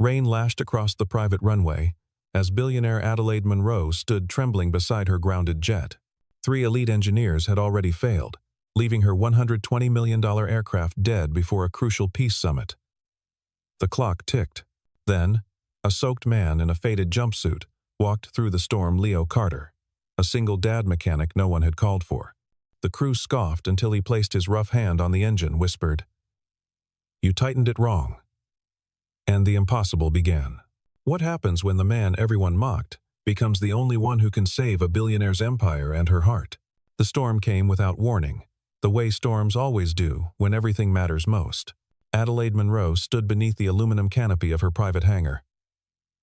Rain lashed across the private runway as billionaire Adelaide Monroe stood trembling beside her grounded jet. 3 elite engineers had already failed, leaving her $120 million aircraft dead before a crucial peace summit. The clock ticked. Then, a soaked man in a faded jumpsuit walked through the storm. Leo Carter, a single dad mechanic no one had called for. The crew scoffed until he placed his rough hand on the engine, whispered, "You tightened it wrong." And the impossible began. What happens when the man everyone mocked becomes the only one who can save a billionaire's empire and her heart? The storm came without warning, the way storms always do when everything matters most. Adelaide Monroe stood beneath the aluminum canopy of her private hangar,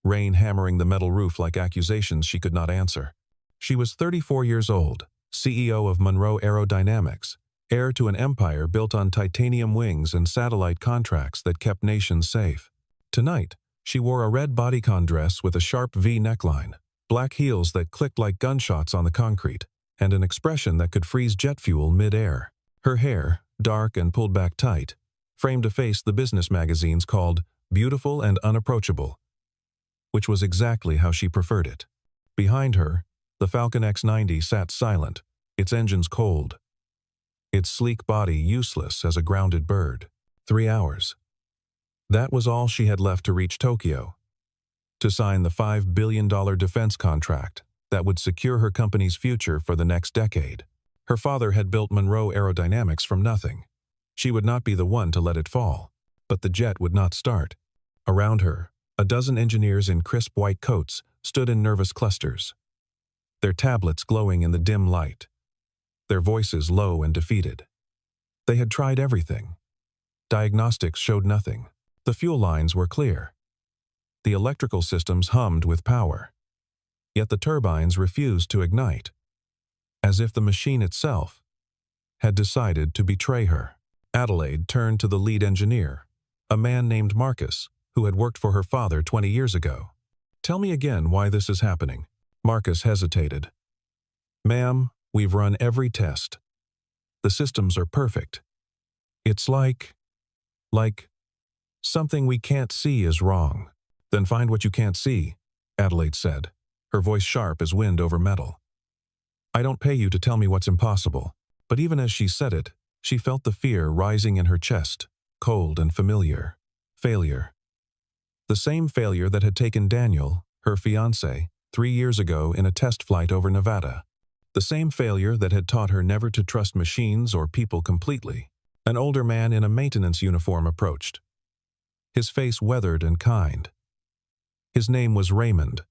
rain hammering the metal roof like accusations she could not answer. She was 34 years old, CEO of Monroe Aerodynamics, heir to an empire built on titanium wings and satellite contracts that kept nations safe. Tonight, she wore a red bodycon dress with a sharp V neckline, black heels that clicked like gunshots on the concrete, and an expression that could freeze jet fuel mid-air. Her hair, dark and pulled back tight, framed a face the business magazines called beautiful and unapproachable, which was exactly how she preferred it. Behind her, the Falcon X-90 sat silent, its engines cold, its sleek body useless as a grounded bird. 3 hours. That was all she had left to reach Tokyo, to sign the $5 billion defense contract that would secure her company's future for the next decade. Her father had built Monroe Aerodynamics from nothing. She would not be the one to let it fall. But the jet would not start. Around her, a dozen engineers in crisp white coats stood in nervous clusters, their tablets glowing in the dim light, their voices low and defeated. They had tried everything. Diagnostics showed nothing. The fuel lines were clear. The electrical systems hummed with power. Yet the turbines refused to ignite, as if the machine itself had decided to betray her. Adelaide turned to the lead engineer, a man named Marcus, who had worked for her father 20 years ago. "Tell me again why this is happening." Marcus hesitated. "Ma'am, we've run every test. The systems are perfect. It's like something we can't see is wrong." "Then find what you can't see," Adelaide said, her voice sharp as wind over metal. "I don't pay you to tell me what's impossible." But even as she said it, she felt the fear rising in her chest, cold and familiar. Failure. The same failure that had taken Daniel, her fiancé, 3 years ago in a test flight over Nevada. The same failure that had taught her never to trust machines or people completely. An older man in a maintenance uniform approached, his face weathered and kind. His name was Raymond,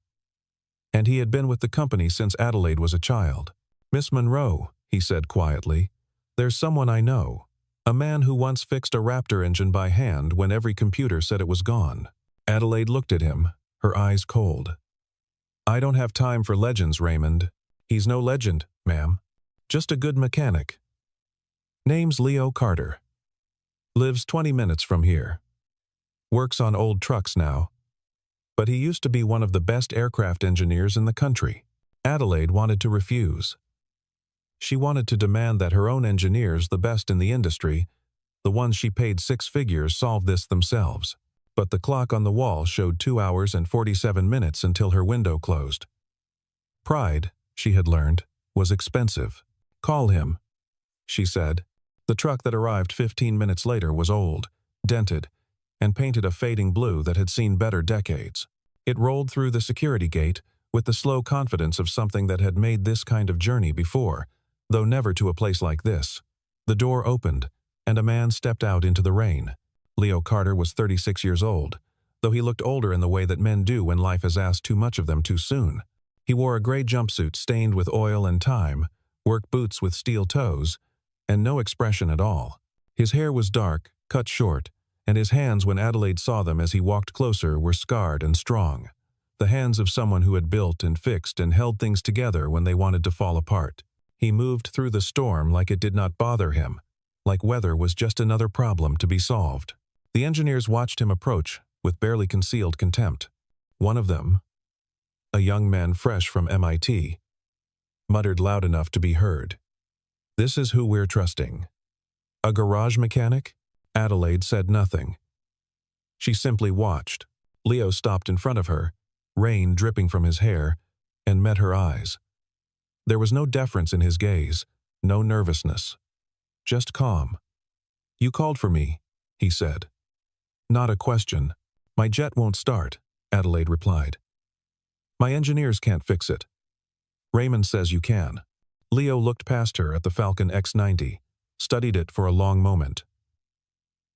and he had been with the company since Adelaide was a child. "Miss Monroe," he said quietly, "there's someone I know, a man who once fixed a Raptor engine by hand when every computer said it was gone." Adelaide looked at him, her eyes cold. "I don't have time for legends, Raymond. He's no legend, ma'am. Just a good mechanic. Name's Leo Carter. Lives 20 minutes from here. Works on old trucks now. But he used to be one of the best aircraft engineers in the country." Adelaide wanted to refuse. She wanted to demand that her own engineers, the best in the industry, the ones she paid 6 figures, solve this themselves. But the clock on the wall showed 2 hours and 47 minutes until her window closed. Pride, she had learned, was expensive. "Call him," she said. The truck that arrived 15 minutes later was old, dented, and painted a fading blue that had seen better decades. It rolled through the security gate with the slow confidence of something that had made this kind of journey before, though never to a place like this. The door opened, and a man stepped out into the rain. Leo Carter was 36 years old, though he looked older in the way that men do when life has asked too much of them too soon. He wore a gray jumpsuit stained with oil and time, work boots with steel toes, and no expression at all. His hair was dark, cut short, and his hands, when Adelaide saw them as he walked closer, were scarred and strong. The hands of someone who had built and fixed and held things together when they wanted to fall apart. He moved through the storm like it did not bother him, like weather was just another problem to be solved. The engineers watched him approach with barely concealed contempt. One of them, a young man fresh from MIT, muttered loud enough to be heard, "This is who we're trusting." "A garage mechanic?" Adelaide said nothing. She simply watched. Leo stopped in front of her, rain dripping from his hair, and met her eyes. There was no deference in his gaze, no nervousness. Just calm. "You called for me," he said. "Not a question. My jet won't start," Adelaide replied. "My engineers can't fix it. Raymond says you can." Leo looked past her at the Falcon X-90, studied it for a long moment.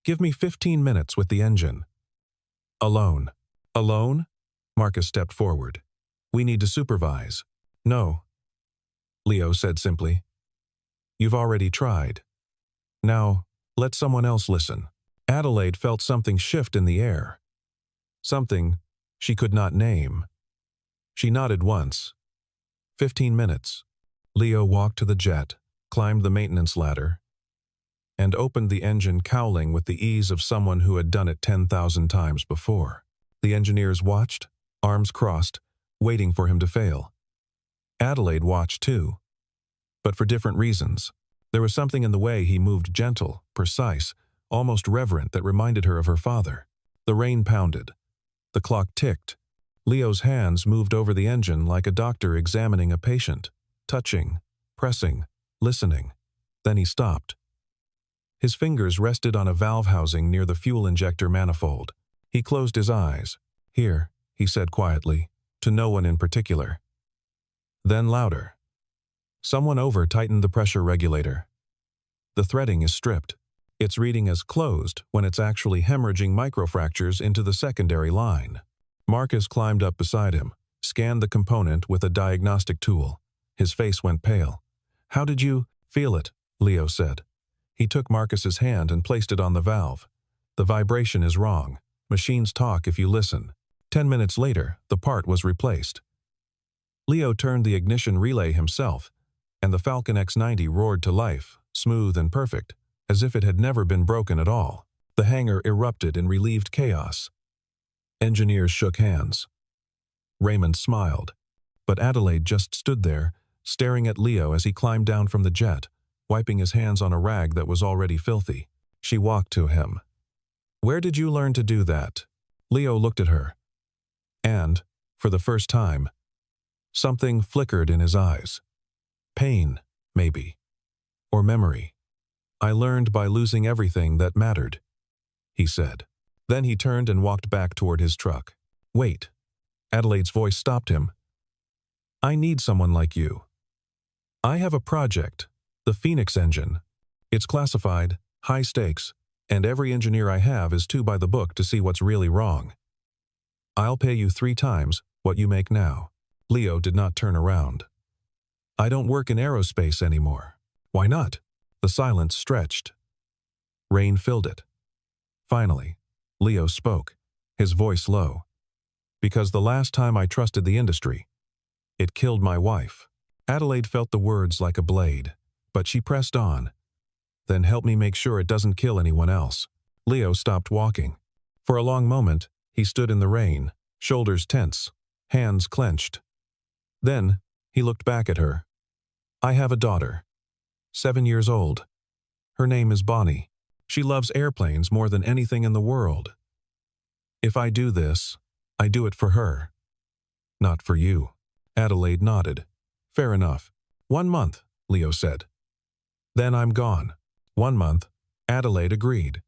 "Give me 15 minutes with the engine." "Alone." "Alone?" Marcus stepped forward. "We need to supervise." "No," Leo said simply. "You've already tried. Now, let someone else listen." Adelaide felt something shift in the air. Something she could not name. She nodded once. 15 minutes. Leo walked to the jet, climbed the maintenance ladder, and opened the engine, cowling with the ease of someone who had done it 10,000 times before. The engineers watched, arms crossed, waiting for him to fail. Adelaide watched too, but for different reasons. There was something in the way he moved, gentle, precise, almost reverent, that reminded her of her father. The rain pounded. The clock ticked. Leo's hands moved over the engine like a doctor examining a patient, touching, pressing, listening. Then he stopped. His fingers rested on a valve housing near the fuel injector manifold. He closed his eyes. "Here," he said quietly, to no one in particular. Then louder. Someone over-tightened the pressure regulator. The threading is stripped. It's reading as closed when it's actually hemorrhaging microfractures into the secondary line. Marcus climbed up beside him, scanned the component with a diagnostic tool. His face went pale. "How did you feel it?" Leo said. He took Marcus's hand and placed it on the valve. "The vibration is wrong. Machines talk if you listen." 10 minutes later, the part was replaced. Leo turned the ignition relay himself, and the Falcon X-90 roared to life, smooth and perfect, as if it had never been broken at all. The hangar erupted in relieved chaos. Engineers shook hands. Raymond smiled, but Adelaide just stood there, staring at Leo as he climbed down from the jet, wiping his hands on a rag that was already filthy. She walked to him. "Where did you learn to do that?" Leo looked at her. And, for the first time, something flickered in his eyes. Pain, maybe. Or memory. "I learned by losing everything that mattered," he said. Then he turned and walked back toward his truck. "Wait." Adelaide's voice stopped him. "I need someone like you. I have a project, the Phoenix engine. It's classified, high stakes, and every engineer I have is too by the book to see what's really wrong. I'll pay you 3 times what you make now." Leo did not turn around. "I don't work in aerospace anymore." "Why not?" The silence stretched. Rain filled it. Finally, Leo spoke, his voice low. "Because the last time I trusted the industry, it killed my wife." Adelaide felt the words like a blade, but she pressed on. "Then help me make sure it doesn't kill anyone else." Leo stopped walking. For a long moment, he stood in the rain, shoulders tense, hands clenched. Then, he looked back at her. "I have a daughter, 7 years old. Her name is Bonnie. She loves airplanes more than anything in the world. If I do this, I do it for her. Not for you." Adelaide nodded. "Fair enough. 1 month," Leo said. "Then I'm gone." 1 month, Adelaide agreed.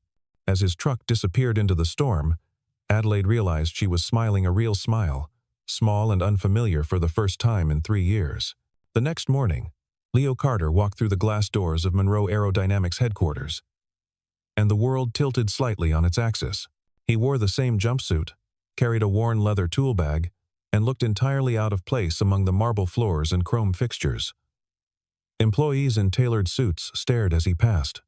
As his truck disappeared into the storm, Adelaide realized she was smiling a real smile, small and unfamiliar for the first time in 3 years. The next morning, Leo Carter walked through the glass doors of Monroe Aerodynamics headquarters, and the world tilted slightly on its axis. He wore the same jumpsuit, carried a worn leather tool bag, and looked entirely out of place among the marble floors and chrome fixtures. Employees in tailored suits stared as he passed.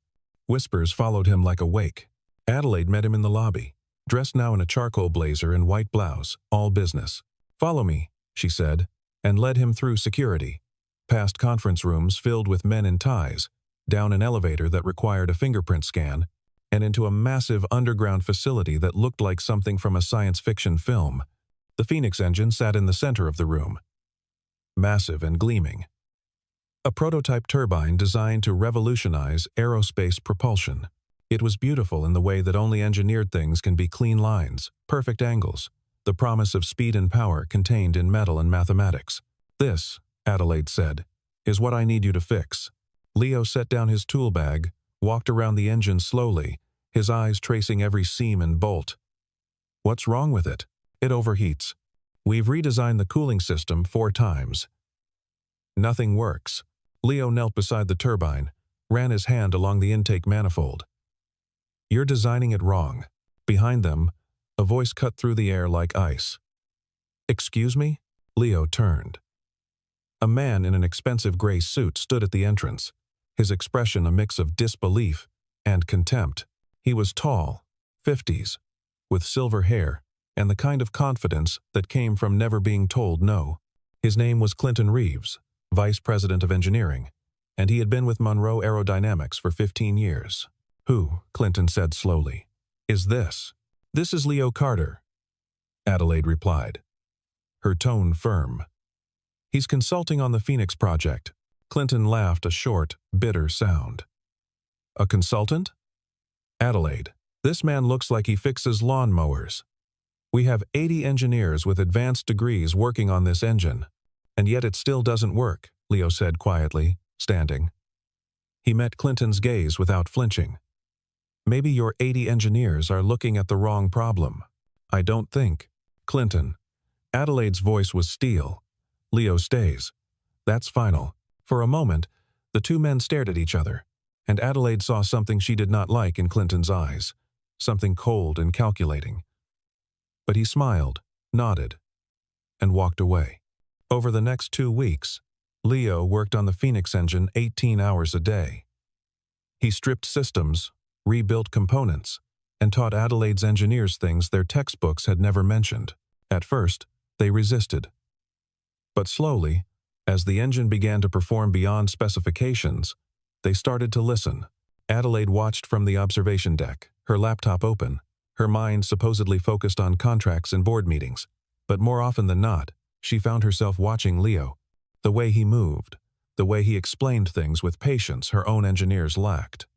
Whispers followed him like a wake. Adelaide met him in the lobby, dressed now in a charcoal blazer and white blouse, all business. "Follow me," she said, and led him through security, past conference rooms filled with men in ties, down an elevator that required a fingerprint scan, and into a massive underground facility that looked like something from a science fiction film. The Phoenix engine sat in the center of the room, massive and gleaming. A prototype turbine designed to revolutionize aerospace propulsion. It was beautiful in the way that only engineered things can be: clean lines, perfect angles, the promise of speed and power contained in metal and mathematics. "This," Adelaide said, "is what I need you to fix." Leo set down his tool bag, walked around the engine slowly, his eyes tracing every seam and bolt. "What's wrong with it?" "It overheats. We've redesigned the cooling system 4 times. Nothing works." Leo knelt beside the turbine, ran his hand along the intake manifold. "You're designing it wrong." Behind them, a voice cut through the air like ice. "Excuse me?" Leo turned. A man in an expensive gray suit stood at the entrance, his expression a mix of disbelief and contempt. He was tall, 50s, with silver hair and the kind of confidence that came from never being told no. His name was Clinton Reeves, Vice President of Engineering, and he had been with Monroe Aerodynamics for 15 years. "Who," Clinton said slowly, "is this?" "This is Leo Carter," Adelaide replied, her tone firm. "He's consulting on the Phoenix project." Clinton laughed a short, bitter sound. "A consultant?" "Adelaide, this man looks like he fixes lawn mowers. We have 80 engineers with advanced degrees working on this engine, and yet it still doesn't work," Leo said quietly, standing. He met Clinton's gaze without flinching. "Maybe your 80 engineers are looking at the wrong problem." "I don't think." "Clinton." Adelaide's voice was steel. "Leo stays. That's final." For a moment, the two men stared at each other, and Adelaide saw something she did not like in Clinton's eyes, something cold and calculating. But he smiled, nodded, and walked away. Over the next 2 weeks, Leo worked on the Phoenix engine 18 hours a day. He stripped systems, rebuilt components, and taught Adelaide's engineers things their textbooks had never mentioned. At first, they resisted. But slowly, as the engine began to perform beyond specifications, they started to listen. Adelaide watched from the observation deck, her laptop open, her mind supposedly focused on contracts and board meetings. But more often than not, she found herself watching Leo, the way he moved, the way he explained things with patience her own engineers lacked,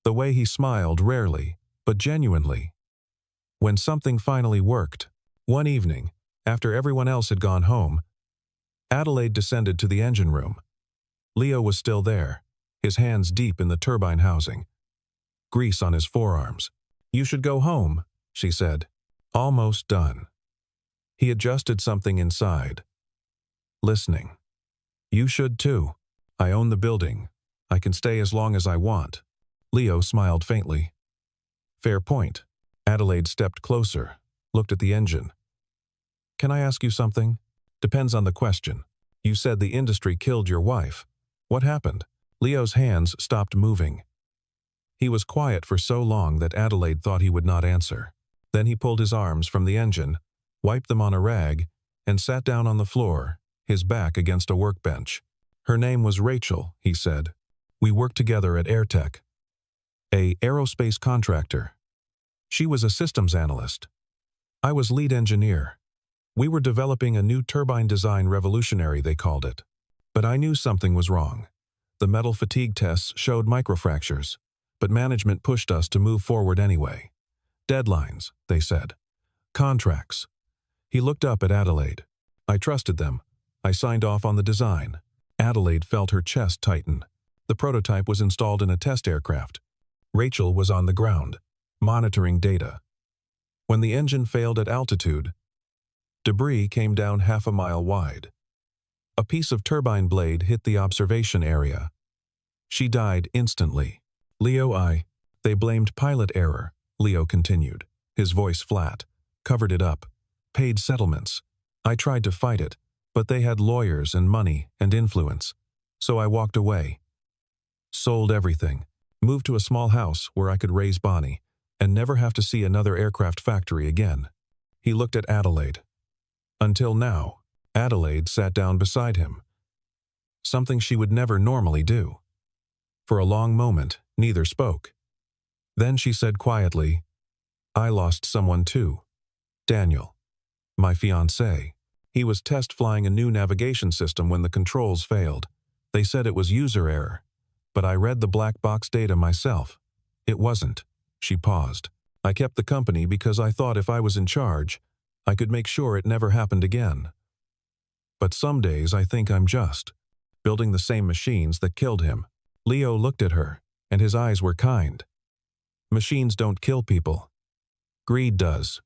the way he smiled rarely, but genuinely. When something finally worked, one evening, after everyone else had gone home, Adelaide descended to the engine room. Leo was still there, his hands deep in the turbine housing, grease on his forearms. "You should go home," she said. "Almost done." He adjusted something inside, listening. "You should too. I own the building. I can stay as long as I want." Leo smiled faintly. "Fair point." Adelaide stepped closer, looked at the engine. "Can I ask you something?" "Depends on the question. You said the industry killed your wife. What happened?" Leo's hands stopped moving. He was quiet for so long that Adelaide thought he would not answer. Then he pulled his arms from the engine, wiped them on a rag, and sat down on the floor, his back against a workbench. "Her name was Rachel," he said. "We worked together at AirTech, a aerospace contractor. She was a systems analyst. I was lead engineer. We were developing a new turbine design revolutionary, they called it. But I knew something was wrong. The metal fatigue tests showed microfractures, but management pushed us to move forward anyway. Deadlines, they said. Contracts." He looked up at Adelaide. "I trusted them. I signed off on the design." Adelaide felt her chest tighten. The prototype was installed in a test aircraft. Rachel was on the ground, monitoring data. When the engine failed at altitude, debris came down half a mile wide. A piece of turbine blade hit the observation area. She died instantly. They blamed pilot error," Leo continued, his voice flat, "covered it up, paid settlements. I tried to fight it, but they had lawyers and money and influence. So I walked away. Sold everything, moved to a small house where I could raise Bonnie, and never have to see another aircraft factory again." He looked at Adelaide. Until now, Adelaide sat down beside him, something she would never normally do. For a long moment, neither spoke. Then she said quietly, "I lost someone too. Daniel. My fiancé. He was test flying a new navigation system when the controls failed. They said it was user error, but I read the black box data myself. It wasn't." She paused. "I kept the company because I thought if I was in charge, I could make sure it never happened again. But some days I think I'm just building the same machines that killed him." Leo looked at her, and his eyes were kind. "Machines don't kill people. Greed does.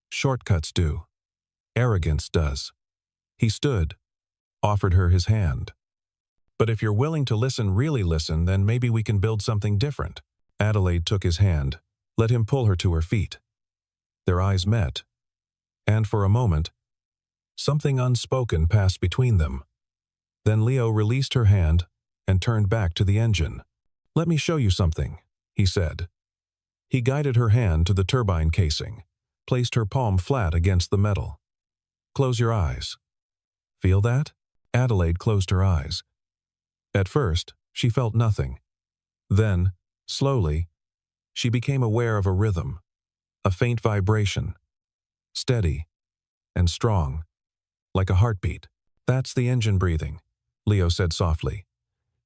Shortcuts do. Arrogance does." He stood, offered her his hand. "But if you're willing to listen, really listen, then maybe we can build something different." Adelaide took his hand, let him pull her to her feet. Their eyes met, and for a moment, something unspoken passed between them. Then Leo released her hand and turned back to the engine. "Let me show you something," he said. He guided her hand to the turbine casing, placed her palm flat against the metal. "Close your eyes. Feel that?" Adelaide closed her eyes. At first, she felt nothing. Then, slowly, she became aware of a rhythm, a faint vibration, steady and strong, like a heartbeat. "That's the engine breathing," Leo said softly.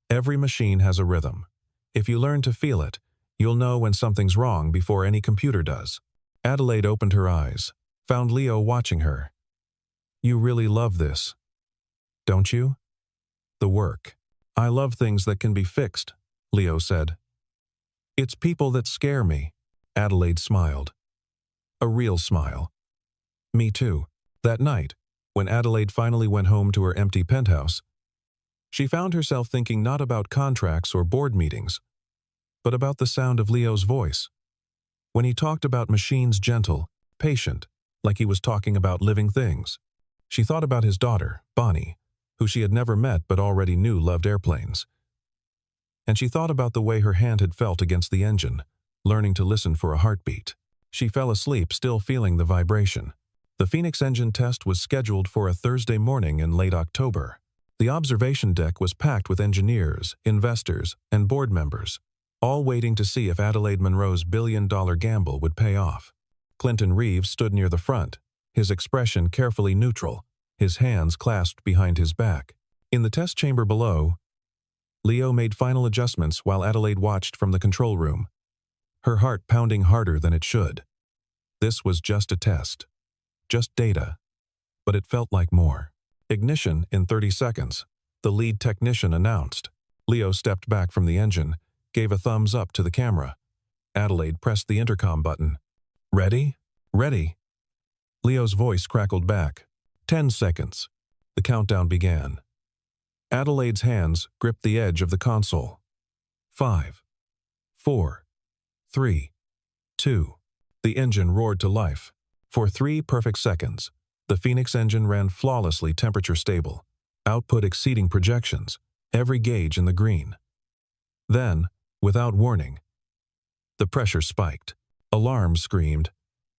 "Every machine has a rhythm. If you learn to feel it, you'll know when something's wrong before any computer does." Adelaide opened her eyes, found Leo watching her. "You really love this, don't you?" "The work. I love things that can be fixed," Leo said. "It's people that scare me," Adelaide smiled. A real smile. "Me too." That night, when Adelaide finally went home to her empty penthouse, she found herself thinking not about contracts or board meetings, but about the sound of Leo's voice. When he talked about machines, gentle, patient, like he was talking about living things. She thought about his daughter, Bonnie, who she had never met but already knew loved airplanes. And she thought about the way her hand had felt against the engine, learning to listen for a heartbeat. She fell asleep, still feeling the vibration. The Phoenix engine test was scheduled for a Thursday morning in late October. The observation deck was packed with engineers, investors, and board members, all waiting to see if Adelaide Monroe's billion-dollar gamble would pay off. Clinton Reeves stood near the front, his expression carefully neutral, his hands clasped behind his back. In the test chamber below, Leo made final adjustments while Adelaide watched from the control room, her heart pounding harder than it should. This was just a test, just data, but it felt like more. "Ignition in 30 seconds, the lead technician announced. Leo stepped back from the engine, gave a thumbs up to the camera. Adelaide pressed the intercom button. "Ready? Ready." Leo's voice crackled back. 10 seconds. The countdown began. Adelaide's hands gripped the edge of the console. 5, 4, 3, 2. The engine roared to life. For 3 perfect seconds, the Phoenix engine ran flawlessly, temperature stable, output exceeding projections, every gauge in the green. Then, without warning, the pressure spiked. Alarms screamed.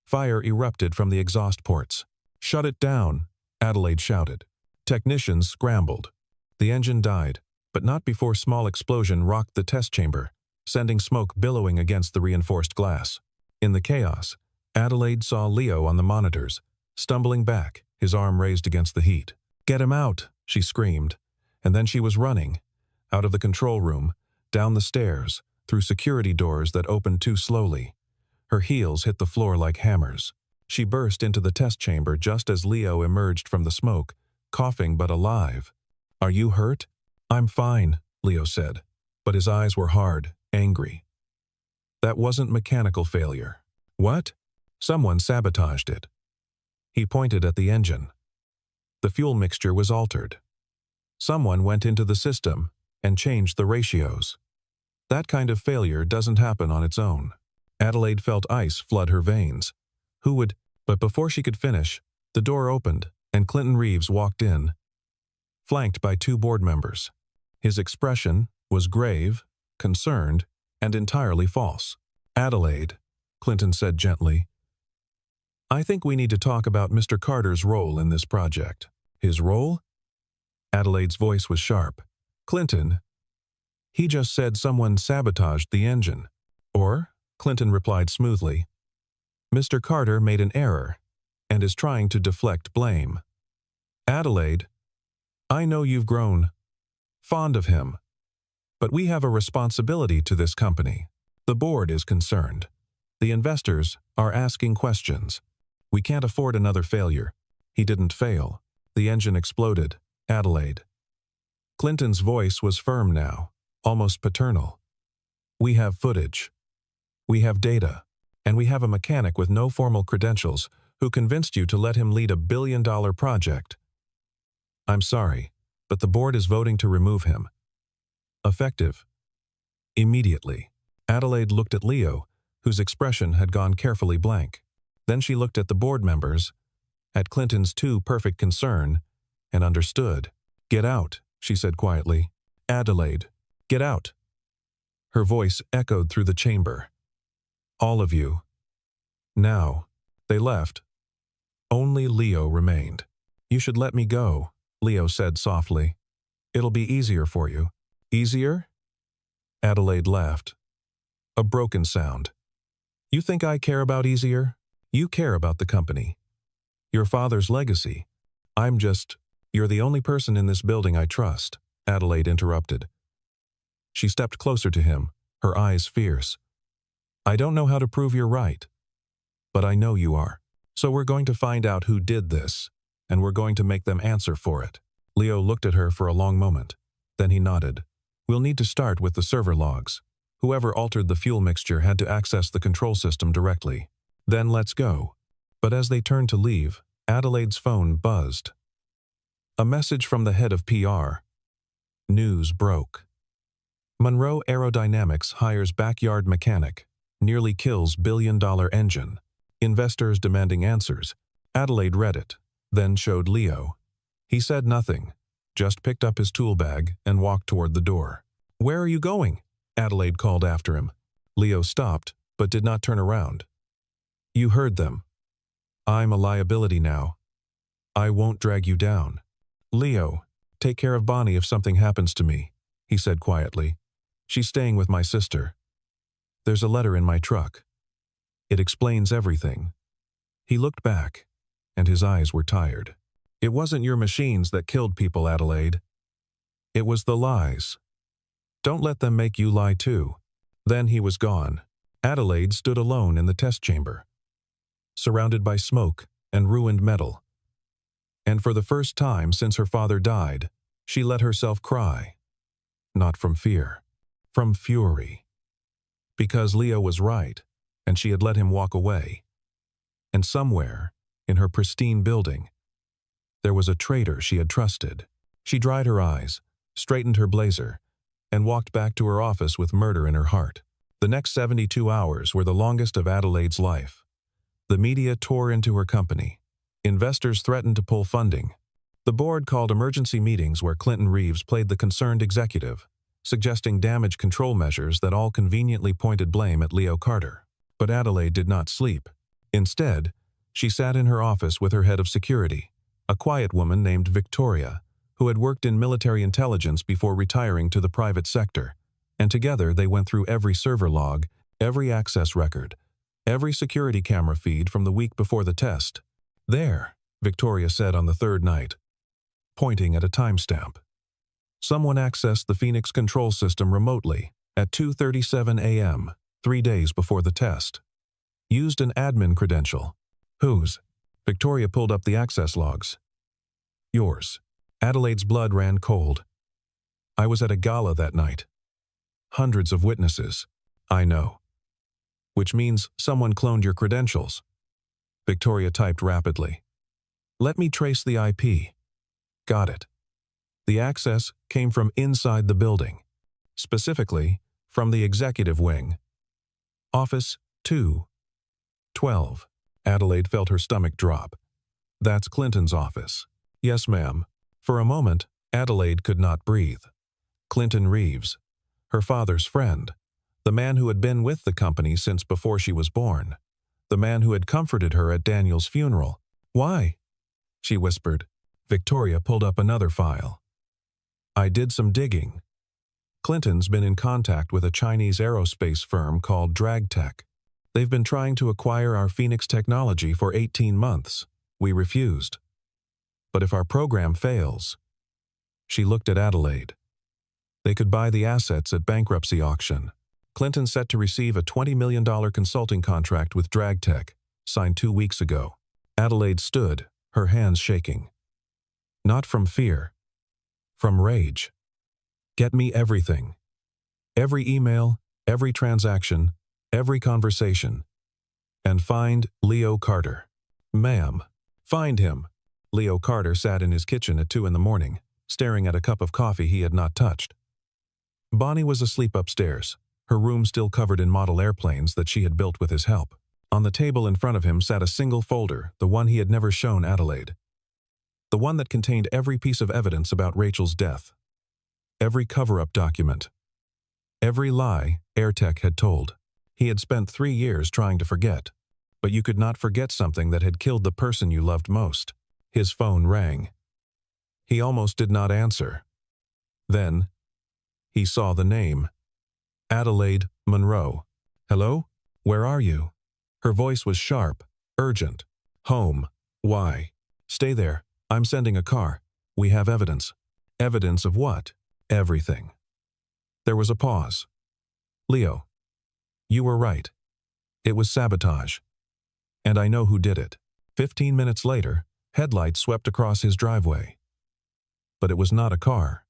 Fire erupted from the exhaust ports. "Shut it down," Adelaide shouted. Technicians scrambled. The engine died, but not before a small explosion rocked the test chamber, sending smoke billowing against the reinforced glass. In the chaos, Adelaide saw Leo on the monitors, stumbling back, his arm raised against the heat. "Get him out," she screamed, and then she was running, out of the control room, down the stairs, through security doors that opened too slowly. Her heels hit the floor like hammers. She burst into the test chamber just as Leo emerged from the smoke, coughing but alive. "Are you hurt?" "I'm fine," Leo said, but his eyes were hard, angry. "That wasn't mechanical failure." "What?" "Someone sabotaged it." He pointed at the engine. The fuel mixture was altered. Someone went into the system and changed the ratios. That kind of failure doesn't happen on its own. Adelaide felt ice flood her veins. Who would? But before she could finish, the door opened and Clinton Reeves walked in, flanked by 2 board members. His expression was grave, concerned, and entirely false. "Adelaide," Clinton said gently, "I think we need to talk about Mr. Carter's role in this project." "His role?" Adelaide's voice was sharp. "Clinton, he just said someone sabotaged the engine." "Or?" Clinton replied smoothly. "Mr. Carter made an error and is trying to deflect blame." "Adelaide, I know you've grown fond of him, but we have a responsibility to this company. The board is concerned. The investors are asking questions. We can't afford another failure. He didn't fail. The engine exploded. Adelaide. Clinton's voice was firm now, almost paternal. We have footage. We have data. And we have a mechanic with no formal credentials who convinced you to let him lead a billion-dollar project. I'm sorry, but the board is voting to remove him. Effective. Immediately. Adelaide looked at Leo, whose expression had gone carefully blank. Then she looked at the board members, at Clinton's too perfect concern, and understood. Get out, she said quietly. Adelaide, get out. Her voice echoed through the chamber. All of you. Now. They left. Only Leo remained. You should let me go, Leo said softly. It'll be easier for you. Easier? Adelaide laughed. A broken sound. You think I care about easier? You care about the company. Your father's legacy. You're the only person in this building I trust, Adelaide interrupted. She stepped closer to him, her eyes fierce. I don't know how to prove you're right, but I know you are. So we're going to find out who did this, and we're going to make them answer for it. Leo looked at her for a long moment. Then he nodded. We'll need to start with the server logs. Whoever altered the fuel mixture had to access the control system directly. Then let's go. But as they turned to leave, Adelaide's phone buzzed. A message from the head of PR. News broke. Monroe Aerodynamics hires backyard mechanic. Nearly kills billion-dollar engine. Investors demanding answers. Adelaide read it, then showed Leo. He said nothing, just picked up his tool bag and walked toward the door. Where are you going? Adelaide called after him. Leo stopped, but did not turn around. You heard them. I'm a liability now. I won't drag you down. Leo, take care of Bonnie if something happens to me, he said quietly. She's staying with my sister. There's a letter in my truck. It explains everything. He looked back, and his eyes were tired. It wasn't your machines that killed people, Adelaide. It was the lies. Don't let them make you lie too. Then he was gone. Adelaide stood alone in the test chamber, surrounded by smoke and ruined metal. And for the first time since her father died, she let herself cry. Not from fear, from fury. Because Leo was right, and she had let him walk away. And somewhere, in her pristine building, there was a traitor she had trusted. She dried her eyes, straightened her blazer, and walked back to her office with murder in her heart. The next 72 hours were the longest of Adelaide's life. The media tore into her company. Investors threatened to pull funding. The board called emergency meetings where Clinton Reeves played the concerned executive, suggesting damage control measures that all conveniently pointed blame at Leo Carter. But Adelaide did not sleep. Instead, she sat in her office with her head of security, a quiet woman named Victoria, who had worked in military intelligence before retiring to the private sector, and together they went through every server log, every access record, every security camera feed from the week before the test. There, Victoria said on the third night, pointing at a timestamp. Someone accessed the Phoenix control system remotely at 2:37 a.m., 3 days before the test. Used an admin credential. Whose? Victoria pulled up the access logs. Yours. Adelaide's blood ran cold. I was at a gala that night. Hundreds of witnesses. I know. Which means someone cloned your credentials. Victoria typed rapidly. Let me trace the IP. Got it. The access came from inside the building. Specifically, from the executive wing. Office 212. Adelaide felt her stomach drop. That's Clinton's office. Yes, ma'am. For a moment, Adelaide could not breathe. Clinton Reeves, her father's friend, the man who had been with the company since before she was born, the man who had comforted her at Daniel's funeral. Why? She whispered. Victoria pulled up another file. I did some digging. Clinton's been in contact with a Chinese aerospace firm called DragTech. They've been trying to acquire our Phoenix technology for 18 months. We refused. But if our program fails... She looked at Adelaide. They could buy the assets at bankruptcy auction. Clinton set to receive a $20 million consulting contract with DragTech, signed 2 weeks ago. Adelaide stood, her hands shaking. Not from fear. From rage. Get me everything. Every email, every transaction, every conversation. And find Leo Carter. Ma'am. Find him. Leo Carter sat in his kitchen at 2 a.m, staring at a cup of coffee he had not touched. Bonnie was asleep upstairs, her room still covered in model airplanes that she had built with his help. On the table in front of him sat a single folder, the one he had never shown Adelaide. The one that contained every piece of evidence about Rachel's death. Every cover-up document. Every lie AirTech had told. He had spent 3 years trying to forget. But you could not forget something that had killed the person you loved most. His phone rang. He almost did not answer. Then, he saw the name. Adelaide Monroe. Hello? Where are you? Her voice was sharp, urgent. Home. Why? Stay there. I'm sending a car. We have evidence. Evidence of what? Everything. There was a pause. Leo. You were right. It was sabotage. And I know who did it. 15 minutes later, headlights swept across his driveway. But it was not a car.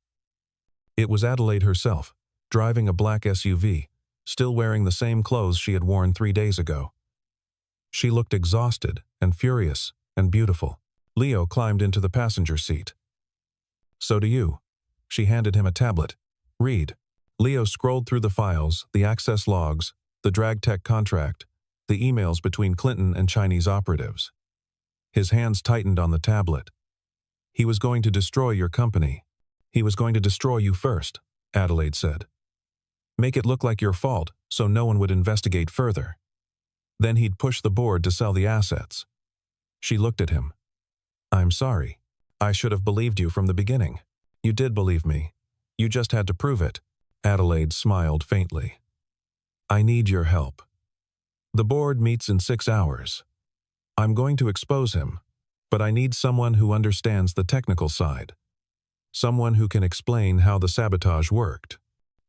It was Adelaide herself, driving a black SUV, still wearing the same clothes she had worn 3 days ago. She looked exhausted and furious and beautiful. Leo climbed into the passenger seat. So do you. She handed him a tablet. Read. Leo scrolled through the files, the access logs, the DragTech contract, the emails between Clinton and Chinese operatives. His hands tightened on the tablet. He was going to destroy your company. He was going to destroy you first, Adelaide said. Make it look like your fault so no one would investigate further. Then he'd push the board to sell the assets. She looked at him. I'm sorry. I should have believed you from the beginning. You did believe me. You just had to prove it. Adelaide smiled faintly. I need your help. The board meets in 6 hours. I'm going to expose him, but I need someone who understands the technical side. Someone who can explain how the sabotage worked.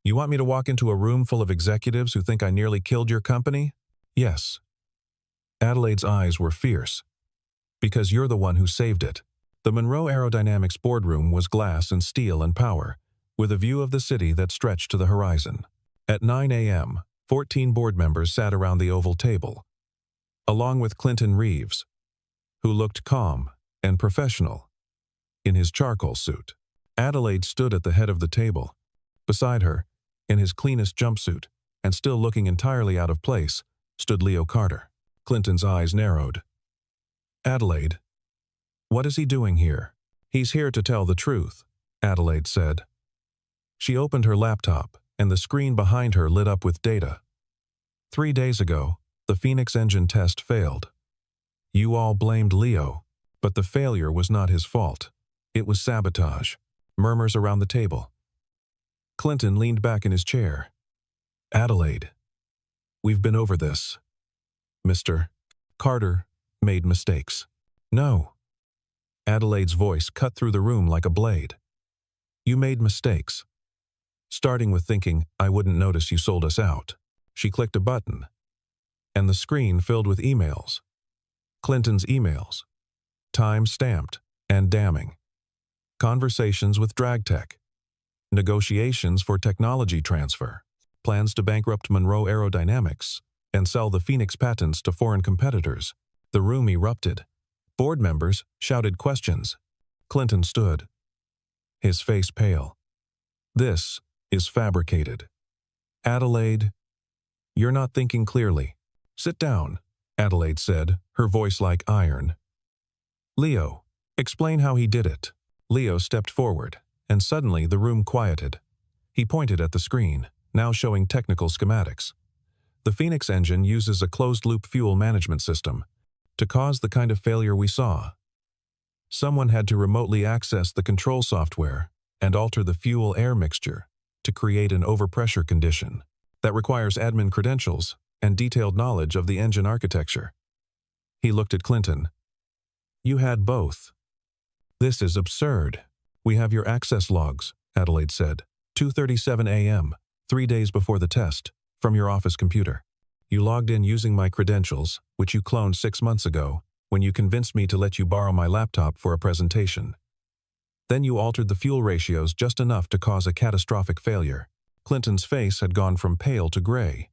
You want me to walk into a room full of executives who think I nearly killed your company? Yes. Adelaide's eyes were fierce. Because you're the one who saved it. The Monroe Aerodynamics boardroom was glass and steel and power, with a view of the city that stretched to the horizon. At 9 a.m., 14 board members sat around the oval table, along with Clinton Reeves, who looked calm and professional in his charcoal suit. Adelaide stood at the head of the table. Beside her, in his cleanest jumpsuit, and still looking entirely out of place, stood Leo Carter. Clinton's eyes narrowed. Adelaide, what is he doing here? He's here to tell the truth, Adelaide said. She opened her laptop, and the screen behind her lit up with data. 3 days ago, the Phoenix engine test failed. You all blamed Leo, but the failure was not his fault. It was sabotage. Murmurs around the table. Clinton leaned back in his chair. Adelaide, we've been over this. Mr. Carter made mistakes. No. Adelaide's voice cut through the room like a blade. You made mistakes. Starting with thinking I wouldn't notice you sold us out. She clicked a button, and the screen filled with emails. Clinton's emails. Time-stamped and damning. Conversations with DragTech. Negotiations for technology transfer. Plans to bankrupt Monroe Aerodynamics and sell the Phoenix patents to foreign competitors. The room erupted. Board members shouted questions. Clinton stood, his face pale. This is fabricated. Adelaide, you're not thinking clearly. Sit down, Adelaide said, her voice like iron. Leo, explain how he did it. Leo stepped forward, and suddenly the room quieted. He pointed at the screen, now showing technical schematics. The Phoenix engine uses a closed-loop fuel management system to cause the kind of failure we saw. Someone had to remotely access the control software and alter the fuel-air mixture to create an overpressure condition that requires admin credentials and detailed knowledge of the engine architecture. He looked at Clinton. You had both. This is absurd. We have your access logs, Adelaide said. 2:37 a.m., 3 days before the test, from your office computer. You logged in using my credentials, which you cloned 6 months ago, when you convinced me to let you borrow my laptop for a presentation. Then you altered the fuel ratios just enough to cause a catastrophic failure. Clinton's face had gone from pale to gray.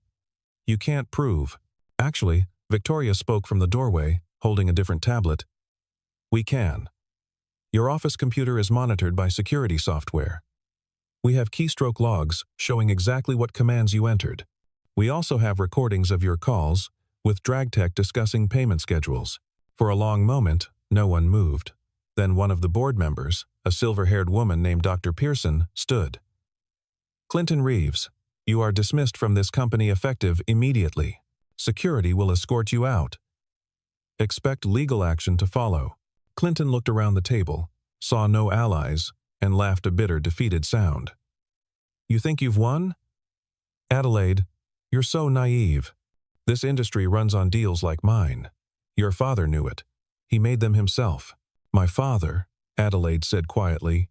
You can't prove. Actually, Victoria spoke from the doorway, holding a different tablet. We can. Your office computer is monitored by security software. We have keystroke logs showing exactly what commands you entered. We also have recordings of your calls, with DragTech discussing payment schedules. For a long moment, no one moved. Then one of the board members, a silver-haired woman named Dr. Pearson, stood. Clinton Reeves, you are dismissed from this company effective immediately. Security will escort you out. Expect legal action to follow. Clinton looked around the table, saw no allies, and laughed a bitter, defeated sound. You think you've won? Adelaide, you're so naive. This industry runs on deals like mine. Your father knew it. He made them himself. My father, Adelaide said quietly,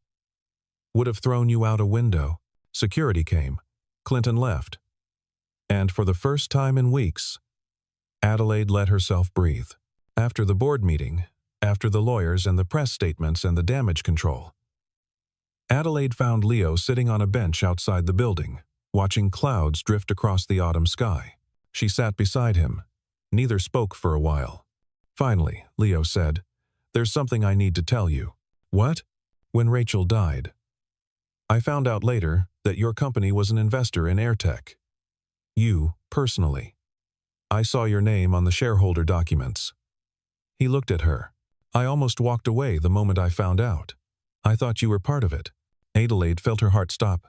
would have thrown you out a window. Security came. Clinton left. And for the first time in weeks, Adelaide let herself breathe. After the board meeting, after the lawyers and the press statements and the damage control, Adelaide found Leo sitting on a bench outside the building, watching clouds drift across the autumn sky. She sat beside him. Neither spoke for a while. Finally, Leo said, "There's something I need to tell you." What? When Rachel died. I found out later that your company was an investor in AirTech. You, personally. I saw your name on the shareholder documents. He looked at her. I almost walked away the moment I found out. I thought you were part of it. Adelaide felt her heart stop.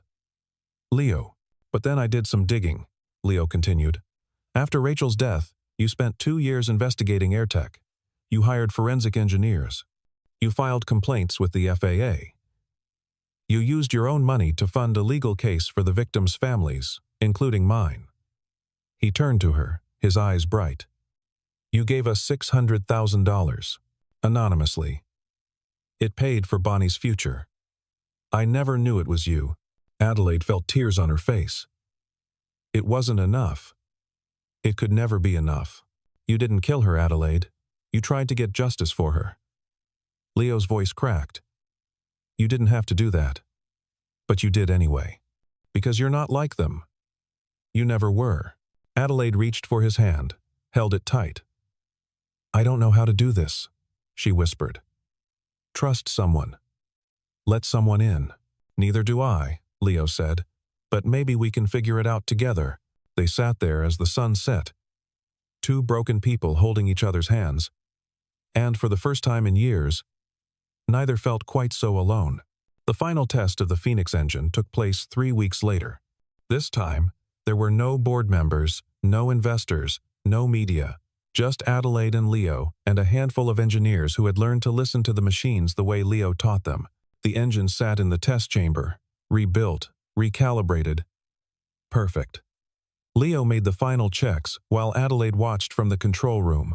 Leo, but then I did some digging, Leo continued. After Rachel's death, you spent 2 years investigating AirTech. You hired forensic engineers. You filed complaints with the FAA. You used your own money to fund a legal case for the victims' families, including mine. He turned to her, his eyes bright. You gave us $600,000, anonymously. It paid for Bonnie's future. I never knew it was you. Adelaide felt tears on her face. It wasn't enough. It could never be enough. You didn't kill her, Adelaide. You tried to get justice for her. Leo's voice cracked. You didn't have to do that. But you did anyway. Because you're not like them. You never were. Adelaide reached for his hand, held it tight. I don't know how to do this, she whispered. Trust someone. Let someone in. Neither do I, Leo said. But maybe we can figure it out together. They sat there as the sun set. 2 broken people holding each other's hands. And for the first time in years, neither felt quite so alone. The final test of the Phoenix engine took place 3 weeks later. This time, there were no board members, no investors, no media, just Adelaide and Leo and a handful of engineers who had learned to listen to the machines the way Leo taught them. The engine sat in the test chamber, rebuilt, recalibrated. Perfect. Leo made the final checks while Adelaide watched from the control room.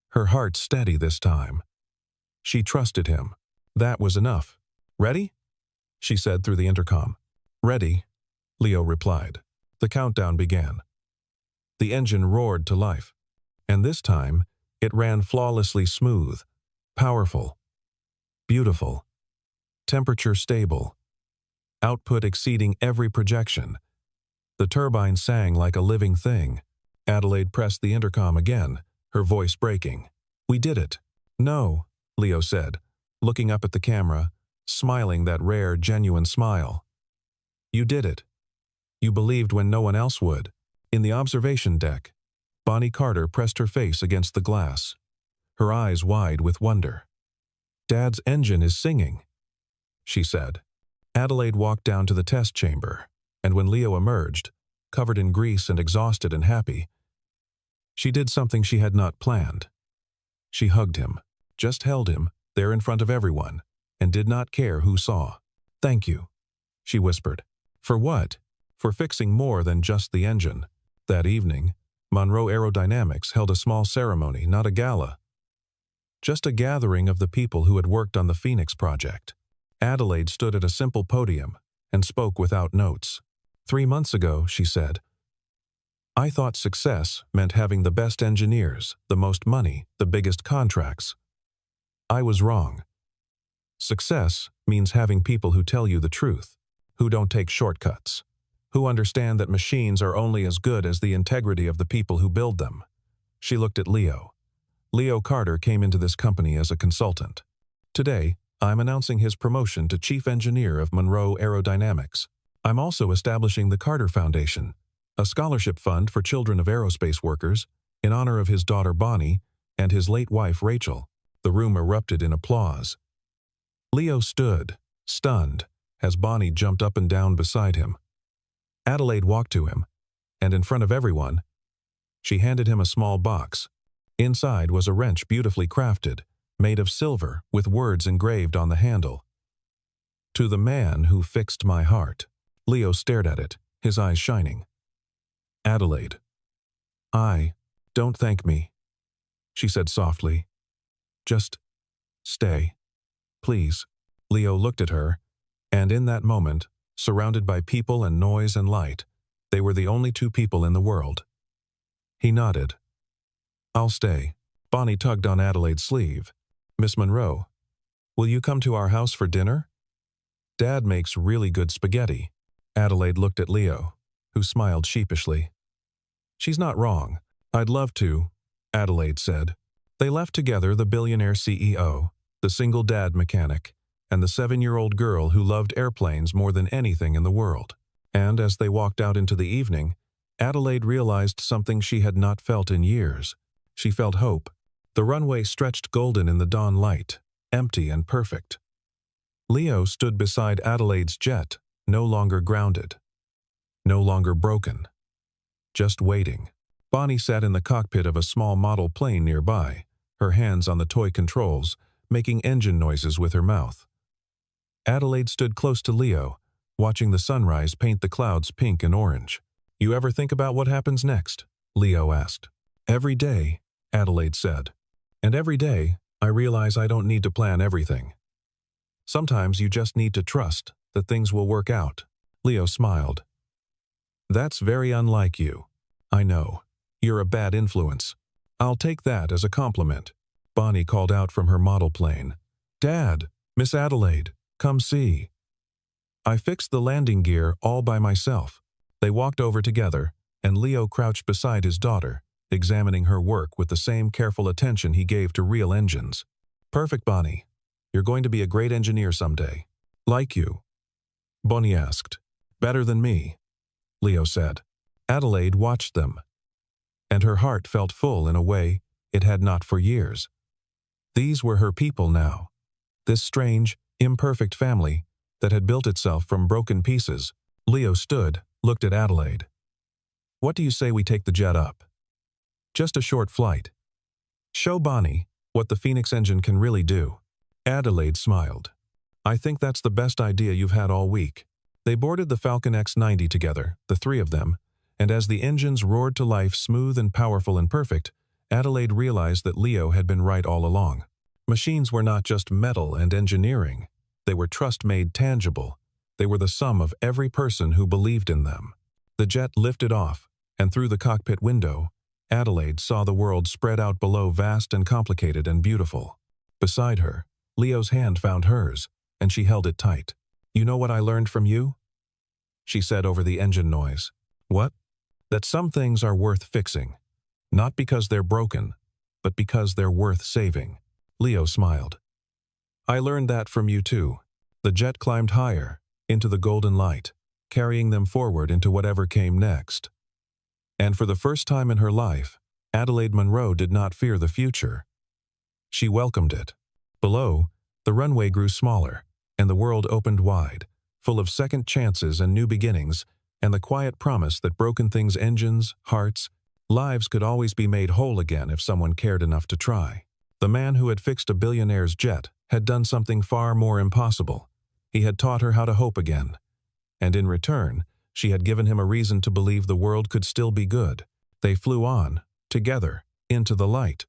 Her heart steady this time. She trusted him. That was enough. Ready? She said through the intercom. Ready, Leo replied. The countdown began. The engine roared to life. And this time, it ran flawlessly smooth, powerful, beautiful, temperature stable, output exceeding every projection. The turbine sang like a living thing. Adelaide pressed the intercom again, her voice breaking. We did it. No, Leo said, looking up at the camera, smiling that rare, genuine smile. You did it. You believed when no one else would. In the observation deck, Bonnie Carter pressed her face against the glass, her eyes wide with wonder. Dad's engine is singing, she said. Adelaide walked down to the test chamber, and when Leo emerged, covered in grease and exhausted and happy, she did something she had not planned. She hugged him, just held him, there in front of everyone, and did not care who saw. Thank you, she whispered. For what? For fixing more than just the engine. That evening, Monroe Aerodynamics held a small ceremony, not a gala. Just a gathering of the people who had worked on the Phoenix project. Adelaide stood at a simple podium and spoke without notes. 3 months ago, she said, I thought success meant having the best engineers, the most money, the biggest contracts. I was wrong. Success means having people who tell you the truth, who don't take shortcuts, who understand that machines are only as good as the integrity of the people who build them. She looked at Leo. Leo Carter came into this company as a consultant. Today, I'm announcing his promotion to Chief Engineer of Monroe Aerodynamics. I'm also establishing the Carter Foundation, a scholarship fund for children of aerospace workers, in honor of his daughter Bonnie and his late wife Rachel. The room erupted in applause. Leo stood, stunned, as Bonnie jumped up and down beside him. Adelaide walked to him, and in front of everyone, she handed him a small box. Inside was a wrench beautifully crafted, made of silver with words engraved on the handle. To the man who fixed my heart. Leo stared at it, his eyes shining. Adelaide. Don't thank me, she said softly. Just stay, please. Leo looked at her, and in that moment, surrounded by people and noise and light, they were the only two people in the world. He nodded. I'll stay. Bonnie tugged on Adelaide's sleeve. Miss Monroe, will you come to our house for dinner? Dad makes really good spaghetti. Adelaide looked at Leo, who smiled sheepishly. She's not wrong. I'd love to, Adelaide said. They left together the billionaire CEO, the single dad mechanic, and the 7-year-old girl who loved airplanes more than anything in the world. And as they walked out into the evening, Adelaide realized something she had not felt in years. She felt hope. The runway stretched golden in the dawn light, empty and perfect. Leo stood beside Adelaide's jet, no longer grounded, no longer broken, just waiting. Bonnie sat in the cockpit of a small model plane nearby, her hands on the toy controls, making engine noises with her mouth. Adelaide stood close to Leo, watching the sunrise paint the clouds pink and orange. You ever think about what happens next? Leo asked. Every day, Adelaide said. And every day, I realize I don't need to plan everything. Sometimes you just need to trust that things will work out. Leo smiled. That's very unlike you. I know. You're a bad influence. I'll take that as a compliment. Bonnie called out from her model plane. Dad, Miss Adelaide, come see. I fixed the landing gear all by myself. They walked over together, and Leo crouched beside his daughter, examining her work with the same careful attention he gave to real engines. Perfect, Bonnie. You're going to be a great engineer someday. Like you? Bonnie asked. Better than me, Leo said. Adelaide watched them, and her heart felt full in a way it had not for years. These were her people now. This strange, imperfect family that had built itself from broken pieces. Leo stood, looked at Adelaide. What do you say we take the jet up? Just a short flight. Show Bonnie what the Phoenix engine can really do. Adelaide smiled. I think that's the best idea you've had all week. They boarded the Falcon X-90 together, the three of them, and as the engines roared to life smooth and powerful and perfect, Adelaide realized that Leo had been right all along. Machines were not just metal and engineering. They were trust made tangible. They were the sum of every person who believed in them. The jet lifted off, and through the cockpit window, Adelaide saw the world spread out below, vast and complicated and beautiful. Beside her, Leo's hand found hers, and she held it tight. You know what I learned from you? She said over the engine noise. What? That some things are worth fixing. Not because they're broken, but because they're worth saving. Leo smiled. I learned that from you too. The jet climbed higher, into the golden light, carrying them forward into whatever came next. And for the first time in her life, Adelaide Monroe did not fear the future. She welcomed it. Below, the runway grew smaller, and the world opened wide, full of second chances and new beginnings, and the quiet promise that broken things, engines, hearts, lives could always be made whole again if someone cared enough to try. The man who had fixed a billionaire's jet had done something far more impossible. He had taught her how to hope again. And in return, she had given him a reason to believe the world could still be good. They flew on, together, into the light.